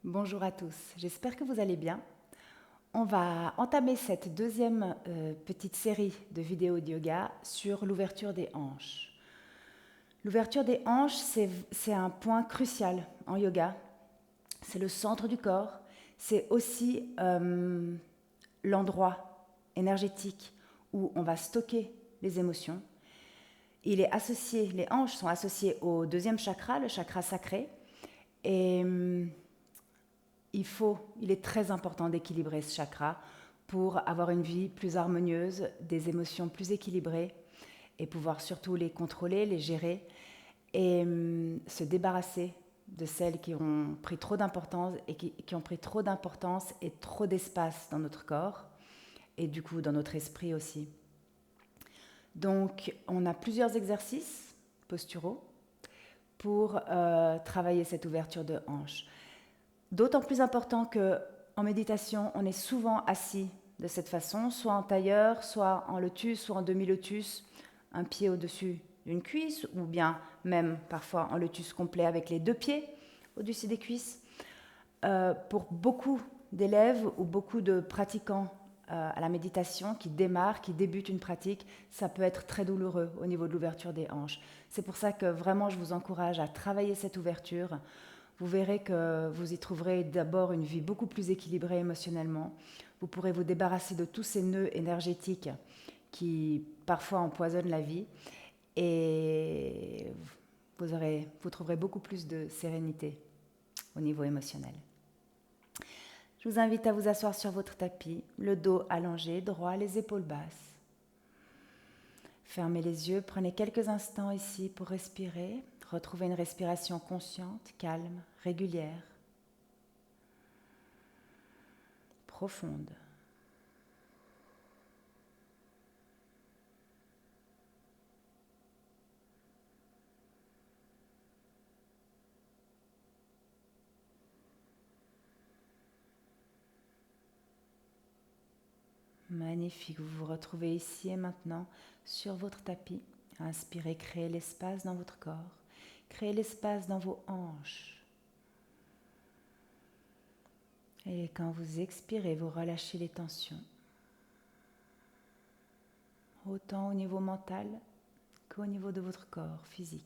Bonjour à tous, j'espère que vous allez bien. On va entamer cette deuxième petite série de vidéos de yoga sur l'ouverture des hanches. L'ouverture des hanches, c'est un point crucial en yoga. C'est le centre du corps, c'est aussi l'endroit énergétique où on va stocker les émotions. Les hanches sont associées au deuxième chakra, le chakra sacré, et il est très important d'équilibrer ce chakra pour avoir une vie plus harmonieuse, des émotions plus équilibrées et pouvoir surtout les contrôler, les gérer et se débarrasser de celles qui ont pris trop d'importance et qui ont pris trop d'importance et trop d'espace dans notre corps et du coup dans notre esprit aussi. Donc on a plusieurs exercices posturaux pour travailler cette ouverture de hanche. D'autant plus important qu'en méditation, on est souvent assis de cette façon, soit en tailleur, soit en lotus, soit en demi-lotus, un pied au-dessus d'une cuisse, ou bien même parfois en lotus complet avec les deux pieds au-dessus des cuisses. Pour beaucoup d'élèves ou beaucoup de pratiquants à la méditation qui démarrent, qui débutent une pratique, ça peut être très douloureux au niveau de l'ouverture des hanches. C'est pour ça que vraiment je vous encourage à travailler cette ouverture. Vous verrez que vous y trouverez d'abord une vie beaucoup plus équilibrée émotionnellement. Vous pourrez vous débarrasser de tous ces nœuds énergétiques qui parfois empoisonnent la vie et vous trouverez beaucoup plus de sérénité au niveau émotionnel. Je vous invite à vous asseoir sur votre tapis, le dos allongé, droit, les épaules basses. Fermez les yeux, prenez quelques instants ici pour respirer, retrouver une respiration consciente, calme, régulière, profonde. Magnifique, vous vous retrouvez ici et maintenant sur votre tapis. Inspirez, créez l'espace dans votre corps, créez l'espace dans vos hanches. Et quand vous expirez, vous relâchez les tensions, autant au niveau mental qu'au niveau de votre corps physique.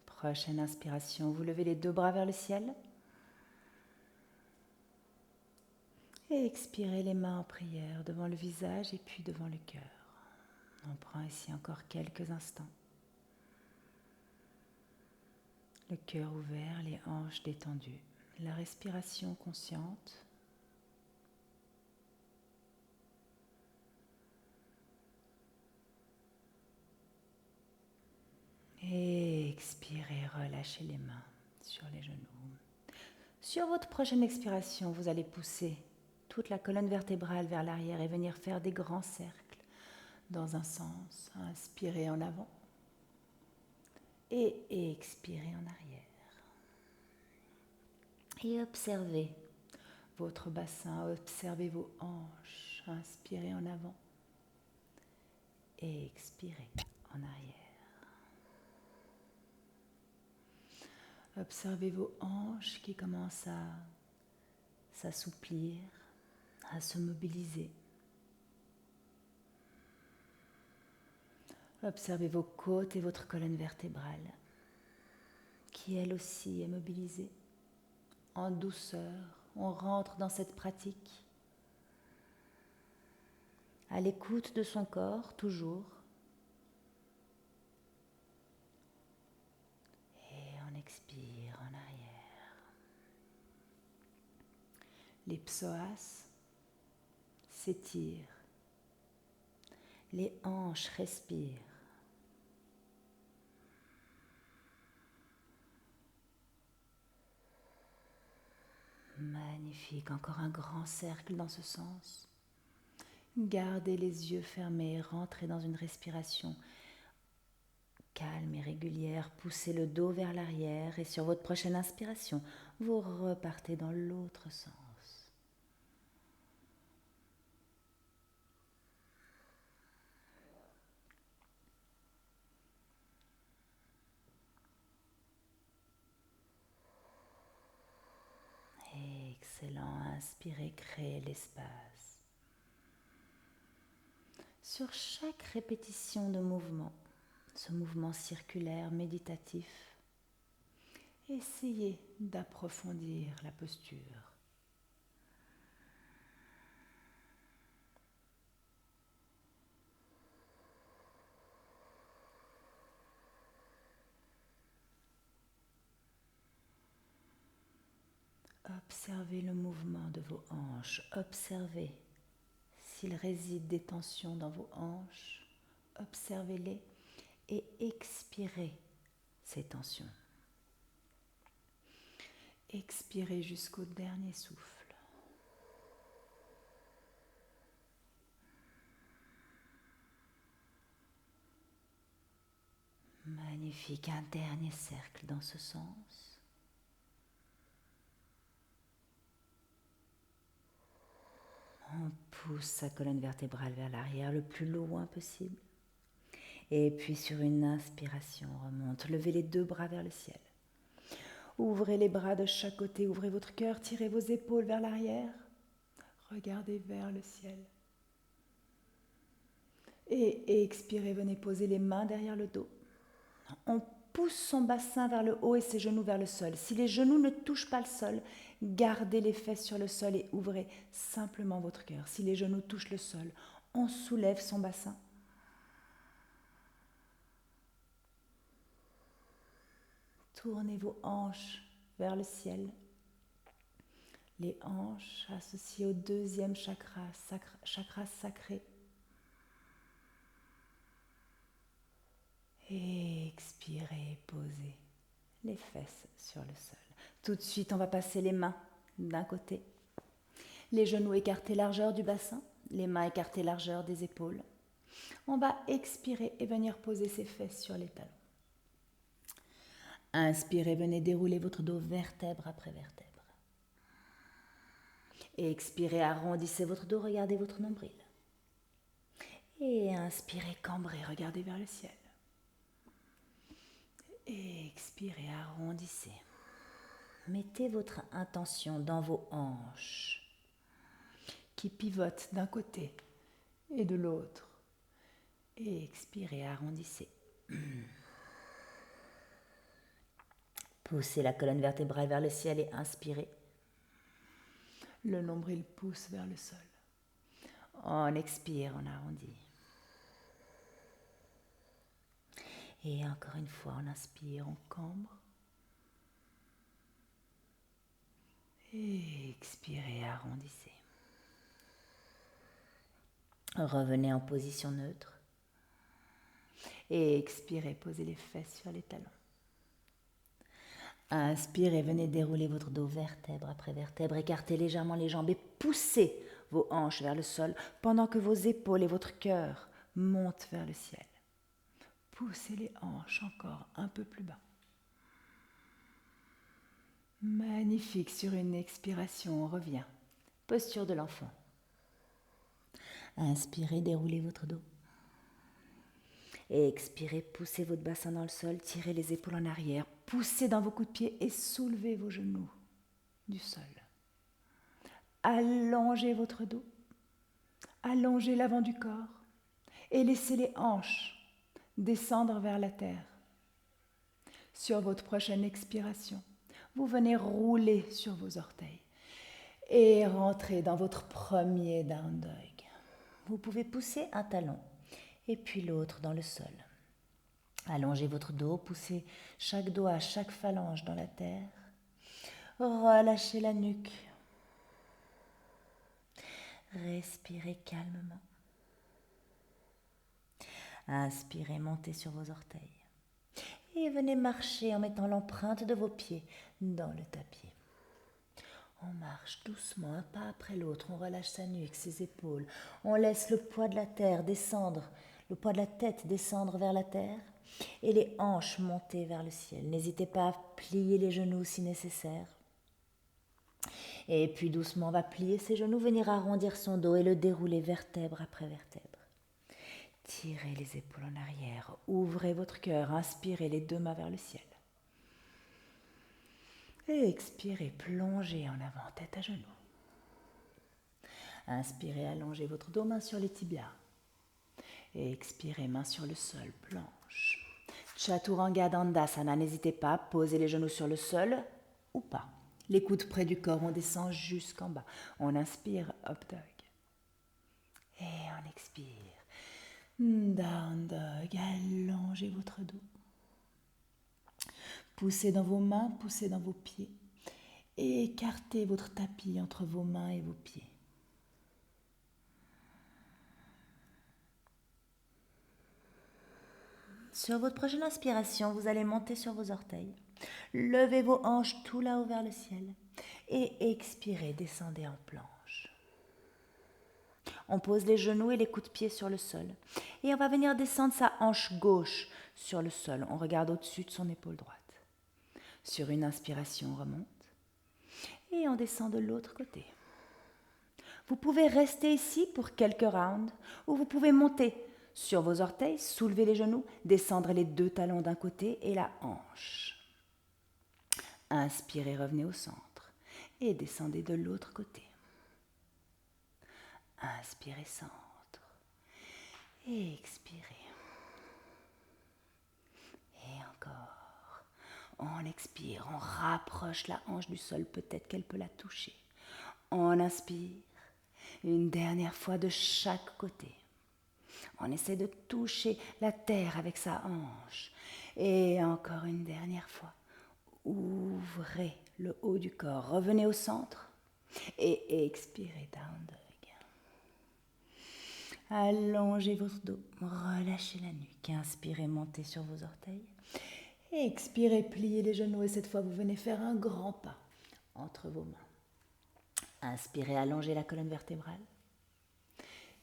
Prochaine inspiration, vous levez les deux bras vers le ciel. Et expirez les mains en prière devant le visage et puis devant le cœur. On prend ici encore quelques instants. Le cœur ouvert, les hanches détendues, la respiration consciente. Et expirez, relâchez les mains sur les genoux. Sur votre prochaine expiration, vous allez pousser toute la colonne vertébrale vers l'arrière et venir faire des grands cercles dans un sens. Inspirez en avant et expirez en arrière. Et observez votre bassin, observez vos hanches. Inspirez en avant et expirez en arrière. Observez vos hanches qui commencent à s'assouplir, à se mobiliser. Observez vos côtes et votre colonne vertébrale qui elle aussi est mobilisée. En douceur, on rentre dans cette pratique à l'écoute de son corps toujours. Et on expire en arrière. Les psoas s'étirent. Les hanches respirent. Magnifique, encore un grand cercle dans ce sens. Gardez les yeux fermés, rentrez dans une respiration calme et régulière, poussez le dos vers l'arrière et sur votre prochaine inspiration, vous repartez dans l'autre sens. Excellent. Inspirez, créez l'espace. Sur chaque répétition de mouvement, ce mouvement circulaire méditatif, essayez d'approfondir la posture. Observez le mouvement de vos hanches. Observez s'il réside des tensions dans vos hanches. Observez-les et expirez ces tensions. Expirez jusqu'au dernier souffle. Magnifique, un dernier cercle dans ce sens. On pousse sa colonne vertébrale vers l'arrière le plus loin possible. Et puis sur une inspiration, on remonte. Levez les deux bras vers le ciel. Ouvrez les bras de chaque côté, ouvrez votre cœur, tirez vos épaules vers l'arrière. Regardez vers le ciel. Et expirez, venez poser les mains derrière le dos. On pousse son bassin vers le haut et ses genoux vers le sol. Si les genoux ne touchent pas le sol, gardez les fesses sur le sol et ouvrez simplement votre cœur. Si les genoux touchent le sol, on soulève son bassin. Tournez vos hanches vers le ciel. Les hanches associées au deuxième chakra, chakra sacré. Et expirez, posez les fesses sur le sol. Tout de suite, on va passer les mains d'un côté. Les genoux écartés largeur du bassin, les mains écartées largeur des épaules. On va expirer et venir poser ses fesses sur les talons. Inspirez, venez dérouler votre dos vertèbre après vertèbre. Et expirez, arrondissez votre dos, regardez votre nombril. Et inspirez, cambrez, regardez vers le ciel. Et expirez, arrondissez. Mettez votre intention dans vos hanches qui pivotent d'un côté et de l'autre. Et expirez, arrondissez. Poussez la colonne vertébrale vers le ciel et inspirez. Le nombril pousse vers le sol. On expire, on arrondit. Et encore une fois, on inspire, on cambre. Et expirez, arrondissez. Revenez en position neutre. Et expirez, posez les fesses sur les talons. Inspirez, venez dérouler votre dos vertèbre après vertèbre. Écartez légèrement les jambes et poussez vos hanches vers le sol pendant que vos épaules et votre cœur montent vers le ciel. Poussez les hanches encore un peu plus bas. Magnifique, sur une expiration, on revient. Posture de l'enfant. Inspirez, déroulez votre dos. Et expirez, poussez votre bassin dans le sol, tirez les épaules en arrière, poussez dans vos coups de pied et soulevez vos genoux du sol. Allongez votre dos, allongez l'avant du corps et laissez les hanches descendre vers la terre. Sur votre prochaine expiration, vous venez rouler sur vos orteils et rentrer dans votre premier down dog. Vous pouvez pousser un talon et puis l'autre dans le sol. Allongez votre dos, poussez chaque doigt, chaque phalange dans la terre. Relâchez la nuque. Respirez calmement. Inspirez, montez sur vos orteils. Et venez marcher en mettant l'empreinte de vos pieds dans le tapis. On marche doucement, un pas après l'autre. On relâche sa nuque, ses épaules. On laisse le poids de la terre descendre, le poids de la tête descendre vers la terre et les hanches monter vers le ciel. N'hésitez pas à plier les genoux si nécessaire. Et puis doucement, on va plier ses genoux, venir arrondir son dos et le dérouler vertèbre après vertèbre. Tirez les épaules en arrière, ouvrez votre cœur, inspirez les deux mains vers le ciel. Et expirez, plongez en avant, tête à genoux. Inspirez, allongez votre dos, main sur les tibias. Et expirez, main sur le sol, planche. Chaturanga Dandasana, n'hésitez pas, posez les genoux sur le sol ou pas. Les coudes près du corps, on descend jusqu'en bas. On inspire, up dog. Et on expire. Down dog, allongez votre dos. Poussez dans vos mains, poussez dans vos pieds. Et écartez votre tapis entre vos mains et vos pieds. Sur votre prochaine inspiration, vous allez monter sur vos orteils. Levez vos hanches tout là-haut vers le ciel. Et expirez, descendez en planche. On pose les genoux et les coups de pied sur le sol. Et on va venir descendre sa hanche gauche sur le sol. On regarde au-dessus de son épaule droite. Sur une inspiration, on remonte. Et on descend de l'autre côté. Vous pouvez rester ici pour quelques rounds ou vous pouvez monter sur vos orteils, soulever les genoux, descendre les deux talons d'un côté et la hanche. Inspirez, revenez au centre et descendez de l'autre côté. Inspirez, centre et expirez. Et encore. On expire, on rapproche la hanche du sol, peut-être qu'elle peut la toucher. On inspire, une dernière fois de chaque côté. On essaie de toucher la terre avec sa hanche. Et encore une dernière fois. Ouvrez le haut du corps. Revenez au centre. Et expirez, down dog. Allongez votre dos. Relâchez la nuque. Inspirez, montez sur vos orteils. Et expirez, pliez les genoux. Et cette fois, vous venez faire un grand pas entre vos mains. Inspirez, allongez la colonne vertébrale.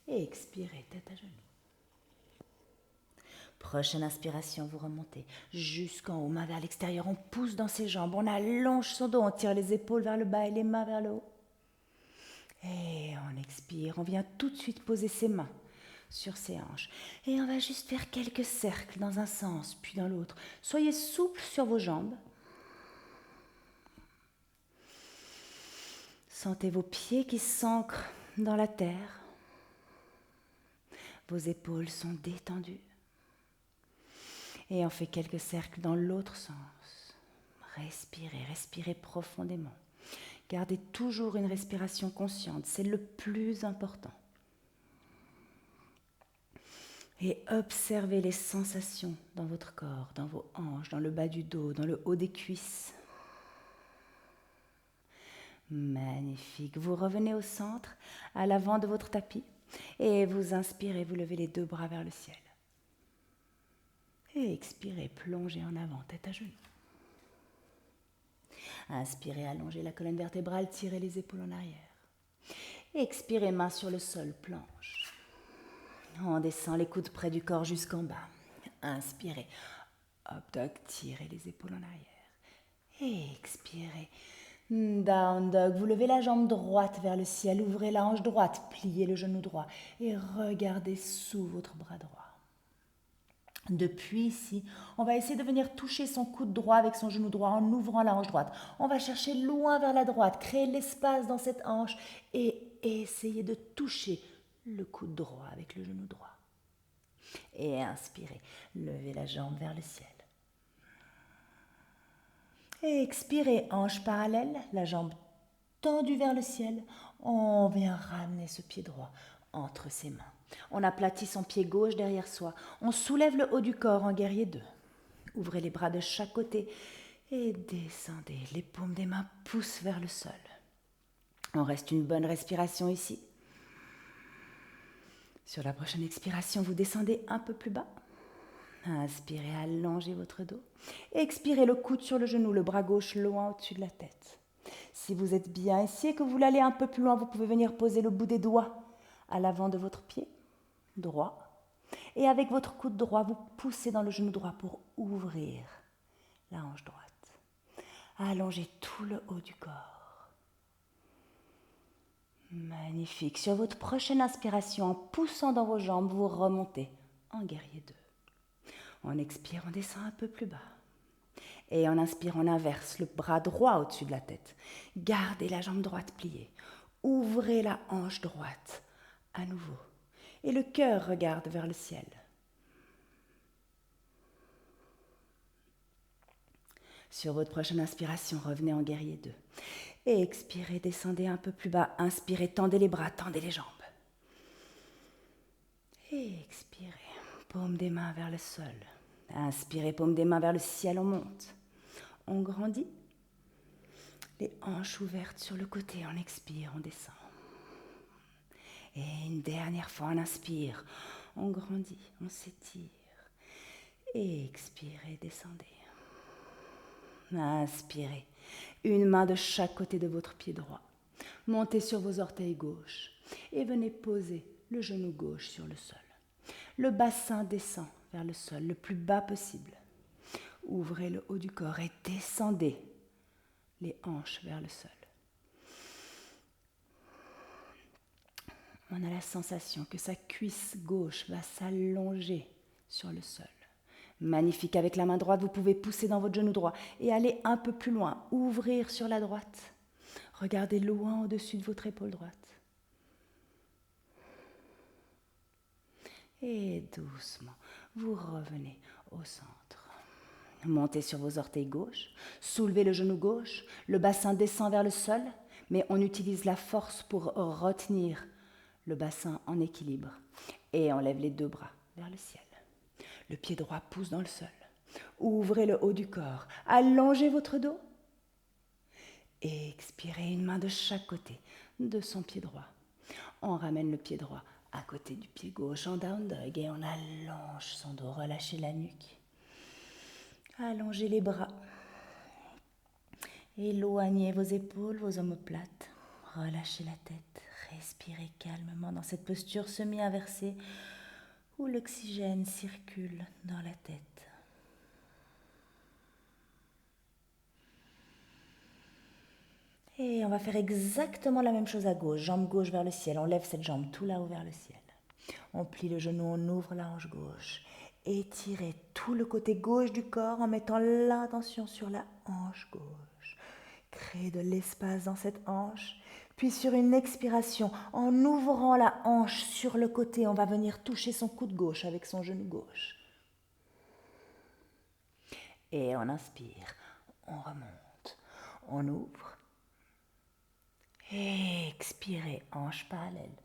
Et expirez, tête à genoux. Prochaine inspiration, vous remontez jusqu'en haut, main vers l'extérieur. On pousse dans ses jambes, on allonge son dos, on tire les épaules vers le bas et les mains vers le haut. Et on expire, on vient tout de suite poser ses mains sur ses hanches. Et on va juste faire quelques cercles dans un sens, puis dans l'autre. Soyez souple sur vos jambes. Sentez vos pieds qui s'ancrent dans la terre. Vos épaules sont détendues. Et on fait quelques cercles dans l'autre sens. Respirez, respirez profondément. Gardez toujours une respiration consciente, c'est le plus important. Et observez les sensations dans votre corps, dans vos hanches, dans le bas du dos, dans le haut des cuisses. Magnifique. Vous revenez au centre, à l'avant de votre tapis, et vous inspirez, vous levez les deux bras vers le ciel. Et expirez, plongez en avant, tête à genoux. Inspirez, allongez la colonne vertébrale, tirez les épaules en arrière. Expirez, main sur le sol, planche. On descend les coudes près du corps jusqu'en bas. Inspirez, up dog, tirez les épaules en arrière. Et expirez, down dog. Vous levez la jambe droite vers le ciel, ouvrez la hanche droite, pliez le genou droit et regardez sous votre bras droit. Depuis ici, on va essayer de venir toucher son coude droit avec son genou droit en ouvrant la hanche droite. On va chercher loin vers la droite, créer l'espace dans cette hanche et essayer de toucher le coude droit avec le genou droit. Et inspirez, levez la jambe vers le ciel. Et expirez, hanche parallèle, la jambe tendue vers le ciel. On vient ramener ce pied droit entre ses mains. On aplatit son pied gauche derrière soi. On soulève le haut du corps en guerrier 2. Ouvrez les bras de chaque côté et descendez. Les paumes des mains poussent vers le sol. On reste une bonne respiration ici. Sur la prochaine expiration, vous descendez un peu plus bas. Inspirez, allongez votre dos. Expirez, le coude sur le genou, le bras gauche loin au-dessus de la tête. Si vous êtes bien ici et que vous voulez aller un peu plus loin, vous pouvez venir poser le bout des doigts à l'avant de votre pied droit. Et avec votre coude droit, vous poussez dans le genou droit pour ouvrir la hanche droite. Allongez tout le haut du corps. Magnifique. Sur votre prochaine inspiration, en poussant dans vos jambes, vous remontez en guerrier 2. On expire, on descend un peu plus bas. Et en inspirant, on inverse le bras droit au-dessus de la tête. Gardez la jambe droite pliée. Ouvrez la hanche droite à nouveau. Et le cœur regarde vers le ciel. Sur votre prochaine inspiration, revenez en guerrier 2. Et expirez, descendez un peu plus bas. Inspirez, tendez les bras, tendez les jambes. Et expirez, paume des mains vers le sol. Inspirez, paume des mains vers le ciel, on monte. On grandit. Les hanches ouvertes sur le côté, on expire, on descend. Et une dernière fois, on inspire, on grandit, on s'étire. Et expirez, descendez. Inspirez, une main de chaque côté de votre pied droit. Montez sur vos orteils gauches et venez poser le genou gauche sur le sol. Le bassin descend vers le sol le plus bas possible. Ouvrez le haut du corps et descendez les hanches vers le sol. On a la sensation que sa cuisse gauche va s'allonger sur le sol. Magnifique, avec la main droite, vous pouvez pousser dans votre genou droit et aller un peu plus loin, ouvrir sur la droite. Regardez loin au-dessus de votre épaule droite. Et doucement, vous revenez au centre. Montez sur vos orteils gauches, soulevez le genou gauche, le bassin descend vers le sol, mais on utilise la force pour retenir le bassin en équilibre. Et on lève les deux bras vers le ciel. Le pied droit pousse dans le sol. Ouvrez le haut du corps, allongez votre dos. Et expirez, une main de chaque côté de son pied droit. On ramène le pied droit à côté du pied gauche en down dog et on allonge son dos, relâchez la nuque. Allongez les bras. Éloignez vos épaules, vos omoplates. Relâchez la tête. Respirez calmement dans cette posture semi-inversée où l'oxygène circule dans la tête. Et on va faire exactement la même chose à gauche. Jambe gauche vers le ciel. On lève cette jambe tout là-haut vers le ciel. On plie le genou, on ouvre la hanche gauche. Étirez tout le côté gauche du corps en mettant l'intention sur la hanche gauche. Créez de l'espace dans cette hanche. Puis sur une expiration, en ouvrant la hanche sur le côté, on va venir toucher son coude gauche avec son genou gauche. Et on inspire, on remonte, on ouvre. Et expirez, hanche parallèle.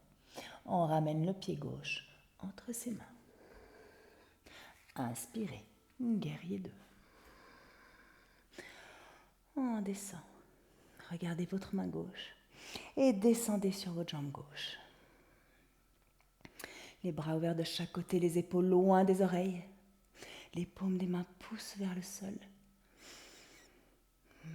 On ramène le pied gauche entre ses mains. Inspirez, guerrier 2. On descend. Regardez votre main gauche et descendez sur votre jambe gauche. Les bras ouverts de chaque côté, les épaules loin des oreilles. Les paumes des mains poussent vers le sol.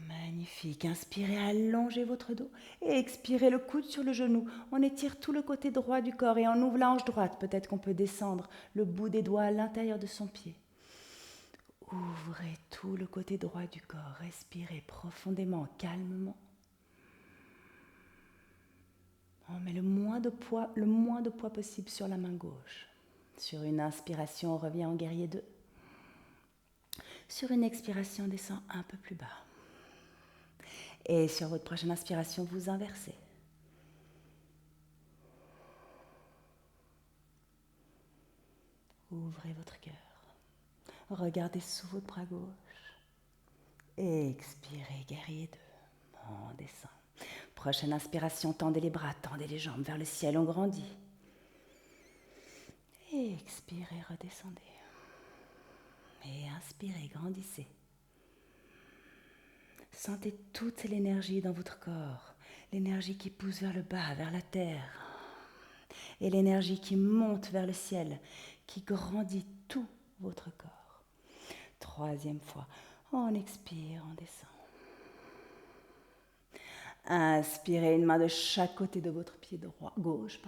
Magnifique. Inspirez, allongez votre dos et expirez le coude sur le genou. On étire tout le côté droit du corps et on ouvre la hanche droite. Peut-être qu'on peut descendre le bout des doigts à l'intérieur de son pied. Ouvrez tout le côté droit du corps. Respirez profondément, calmement. On met le moins de poids possible sur la main gauche. Sur une inspiration, on revient en guerrier 2. Sur une expiration, on descend un peu plus bas. Et sur votre prochaine inspiration, vous inversez. Ouvrez votre cœur. Regardez sous votre bras gauche. Et expirez, guerrier 2. On descend. Prochaine inspiration, tendez les bras, tendez les jambes vers le ciel, on grandit. Et expirez, redescendez. Et inspirez, grandissez. Sentez toute l'énergie dans votre corps, l'énergie qui pousse vers le bas, vers la terre, et l'énergie qui monte vers le ciel, qui grandit tout votre corps. Troisième fois, on expire, on descend. Inspirez, une main de chaque côté de votre pied gauche,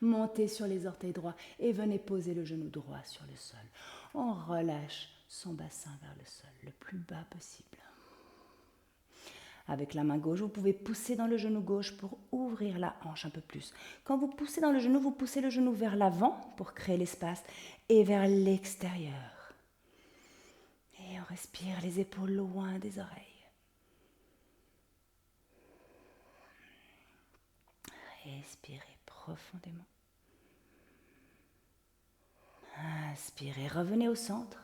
montez sur les orteils droits et venez poser le genou droit sur le sol. On relâche son bassin vers le sol, le plus bas possible. Avec la main gauche, vous pouvez pousser dans le genou gauche pour ouvrir la hanche un peu plus. Quand vous poussez dans le genou, vous poussez le genou vers l'avant pour créer l'espace et vers l'extérieur. Et on respire les épaules loin des oreilles. Respirez profondément. Inspirez, revenez au centre.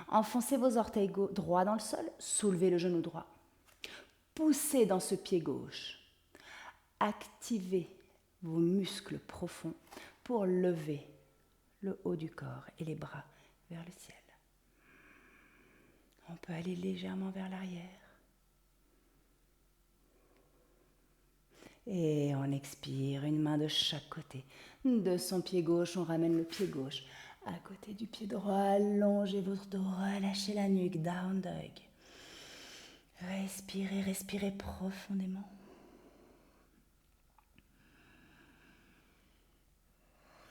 Enfoncez vos orteils droits dans le sol, soulevez le genou droit. Poussez dans ce pied gauche. Activez vos muscles profonds pour lever le haut du corps et les bras vers le ciel. On peut aller légèrement vers l'arrière. Et on expire, une main de chaque côté. De son pied gauche, on ramène le pied gauche à côté du pied droit. Allongez votre dos, relâchez la nuque, down dog. Respirez, respirez profondément.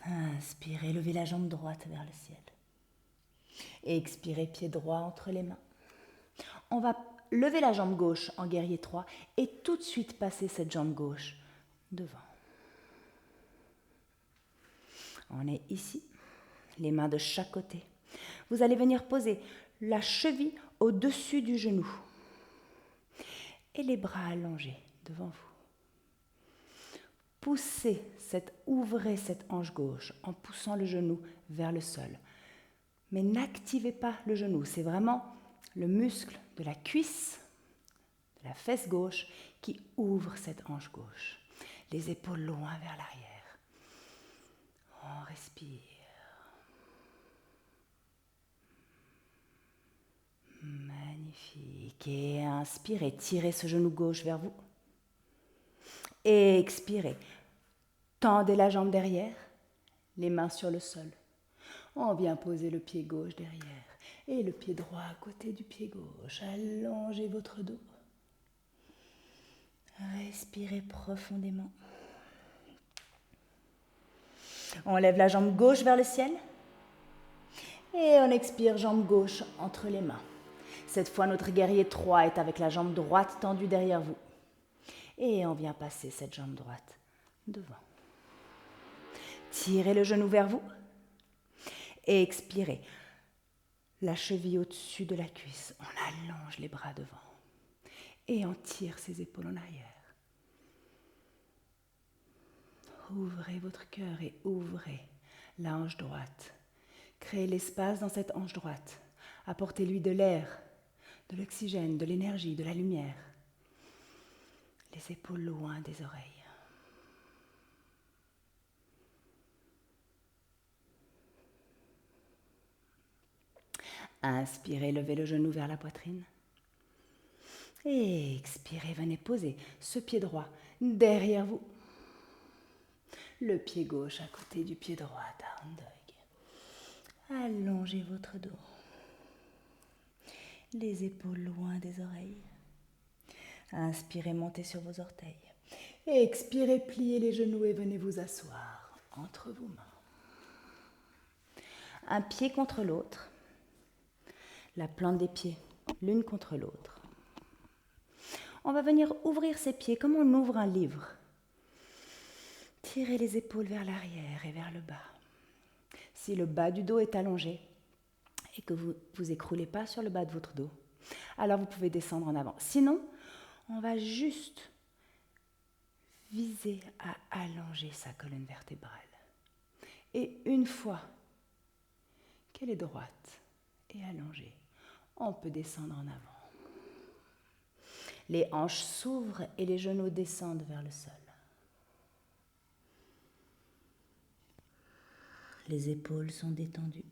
Inspirez, levez la jambe droite vers le ciel. Expirez, pied droit entre les mains. On va lever la jambe gauche en guerrier 3 et tout de suite passer cette jambe gauche devant. On est ici, les mains de chaque côté. Vous allez venir poser la cheville au-dessus du genou et les bras allongés devant vous. Ouvrez cette hanche gauche en poussant le genou vers le sol. Mais n'activez pas le genou, c'est vraiment le muscle de la cuisse, de la fesse gauche qui ouvre cette hanche gauche. Les épaules loin vers l'arrière. On respire. Magnifique. Et inspirez, tirez ce genou gauche vers vous. Et expirez. Tendez la jambe derrière, les mains sur le sol. On vient poser le pied gauche derrière et le pied droit à côté du pied gauche. Allongez votre dos. Respirez profondément. On lève la jambe gauche vers le ciel et on expire jambe gauche entre les mains. Cette fois, notre guerrier 3 est avec la jambe droite tendue derrière vous. Et on vient passer cette jambe droite devant. Tirez le genou vers vous et expirez. La cheville au-dessus de la cuisse. On allonge les bras devant et on tire ses épaules en arrière. Ouvrez votre cœur et ouvrez la hanche droite. Créez l'espace dans cette hanche droite. Apportez-lui de l'air, de l'oxygène, de l'énergie, de la lumière. Les épaules loin des oreilles. Inspirez, levez le genou vers la poitrine. Et expirez, venez poser ce pied droit derrière vous. Le pied gauche à côté du pied droit, down dog. Allongez votre dos. Les épaules loin des oreilles. Inspirez, montez sur vos orteils. Et expirez, pliez les genoux et venez vous asseoir entre vos mains. Un pied contre l'autre. La plante des pieds, l'une contre l'autre. On va venir ouvrir ses pieds comme on ouvre un livre. Tirez les épaules vers l'arrière et vers le bas. Si le bas du dos est allongé et que vous ne vous écroulez pas sur le bas de votre dos, alors vous pouvez descendre en avant. Sinon, on va juste viser à allonger sa colonne vertébrale. Et une fois qu'elle est droite et allongée, on peut descendre en avant. Les hanches s'ouvrent et les genoux descendent vers le sol. Les épaules sont détendues.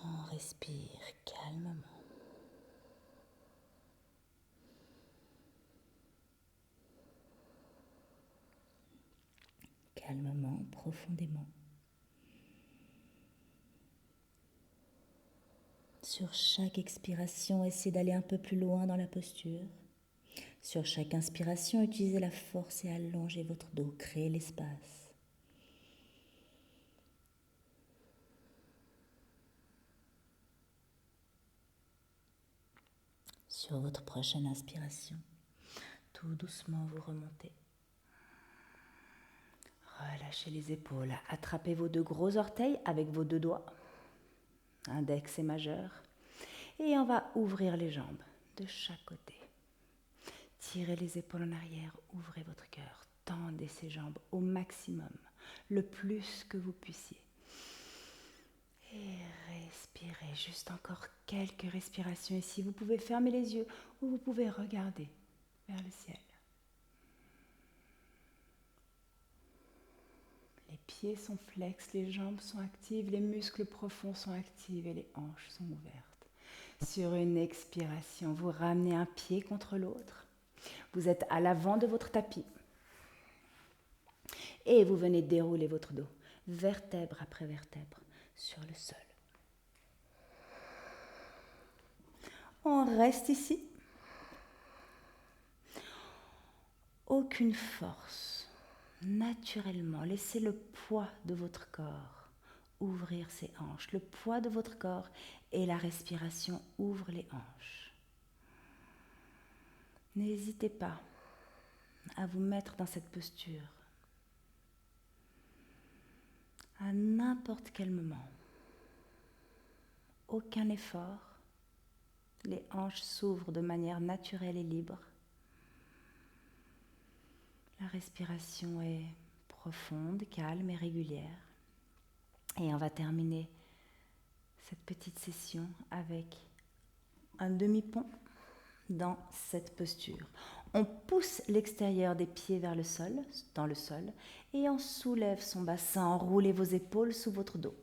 On respire calmement. Calmement, profondément. Sur chaque expiration, essayez d'aller un peu plus loin dans la posture. Sur chaque inspiration, utilisez la force et allongez votre dos, créez l'espace. Sur votre prochaine inspiration, tout doucement vous remontez. Relâchez les épaules, attrapez vos deux gros orteils avec vos deux doigts. index et majeur. Et on va ouvrir les jambes de chaque côté. Tirez les épaules en arrière, ouvrez votre cœur, tendez ces jambes au maximum, le plus que vous puissiez. Et respirez, juste encore quelques respirations ici. Vous pouvez fermer les yeux ou vous pouvez regarder vers le ciel. Les pieds sont flex, les jambes sont actives, les muscles profonds sont actifs et les hanches sont ouvertes. Sur une expiration, vous ramenez un pied contre l'autre. Vous êtes à l'avant de votre tapis. Et vous venez dérouler votre dos, vertèbre après vertèbre, sur le sol. On reste ici. Aucune force. Naturellement, laissez le poids de votre corps ouvrir ses hanches. Le poids de votre corps et la respiration ouvrent les hanches. N'hésitez pas à vous mettre dans cette posture à n'importe quel moment. Aucun effort. Les hanches s'ouvrent de manière naturelle et libre. La respiration est profonde, calme et régulière. Et on va terminer cette petite session avec un demi-pont dans cette posture. On pousse l'extérieur des pieds vers le sol, dans le sol, et on soulève son bassin, enroulez vos épaules sous votre dos.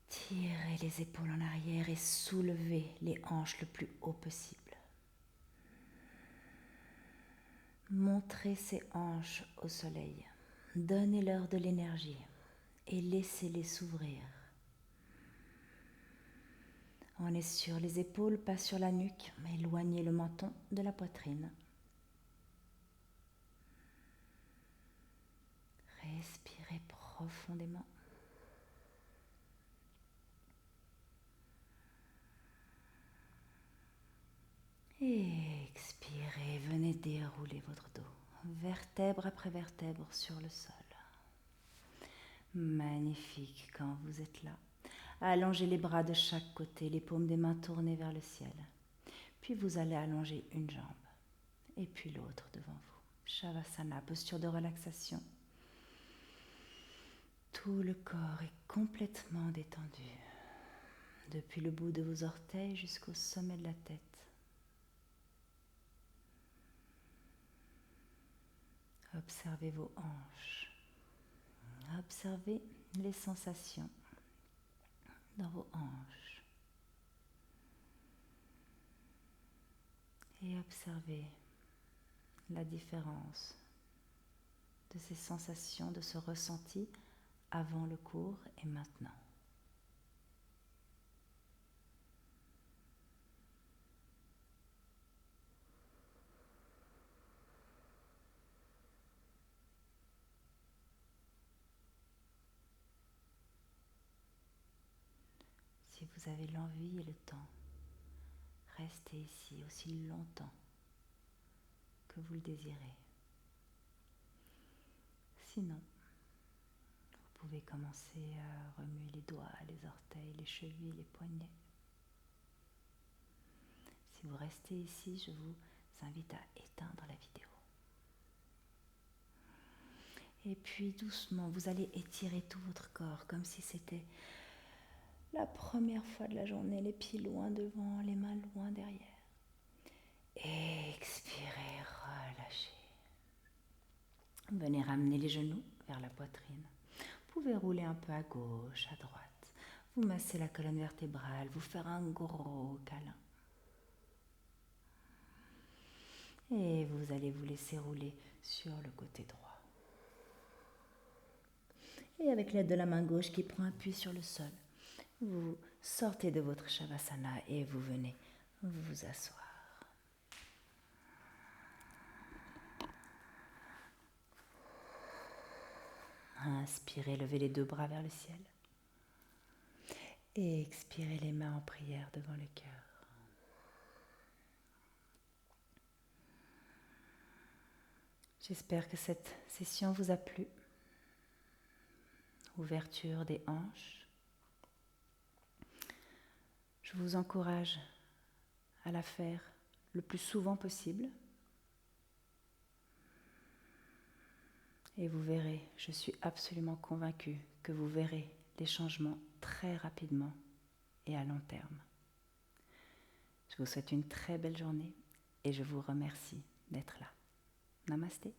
Tirez les épaules en arrière et soulevez les hanches le plus haut possible. Montrez ces hanches au soleil. Donnez-leur de l'énergie et laissez-les s'ouvrir. On est sur les épaules, pas sur la nuque, mais éloignez le menton de la poitrine. Respirez profondément. Et expirez, venez dérouler votre dos, vertèbre après vertèbre sur le sol. Magnifique quand vous êtes là. Allongez les bras de chaque côté, les paumes des mains tournées vers le ciel. Puis vous allez allonger une jambe et puis l'autre devant vous. Shavasana, posture de relaxation. Tout le corps est complètement détendu, depuis le bout de vos orteils jusqu'au sommet de la tête. Observez vos hanches. Observez les sensations dans vos hanches. Et observez la différence de ces sensations, de ce ressenti avant le cours et maintenant. Si vous avez l'envie et le temps, restez ici aussi longtemps que vous le désirez. Sinon, vous pouvez commencer à remuer les doigts, les orteils, les chevilles, les poignets. Si vous restez ici, je vous invite à éteindre la vidéo. Et puis doucement, vous allez étirer tout votre corps comme si c'était la première fois de la journée, les pieds loin devant, les mains loin derrière. Expirez, relâchez. Venez ramener les genoux vers la poitrine. Vous pouvez rouler un peu à gauche, à droite. Vous massez la colonne vertébrale, vous faire un gros câlin. Et vous allez vous laisser rouler sur le côté droit. Et avec l'aide de la main gauche qui prend appui sur le sol, vous sortez de votre Shavasana et vous venez vous asseoir. Inspirez, levez les deux bras vers le ciel. Et expirez les mains en prière devant le cœur. J'espère que cette session vous a plu. Ouverture des hanches, Je vous encourage à la faire le plus souvent possible. Et vous verrez, je suis absolument convaincue que vous verrez des changements très rapidement et à long terme. Je vous souhaite une très belle journée et je vous remercie d'être là. Namasté.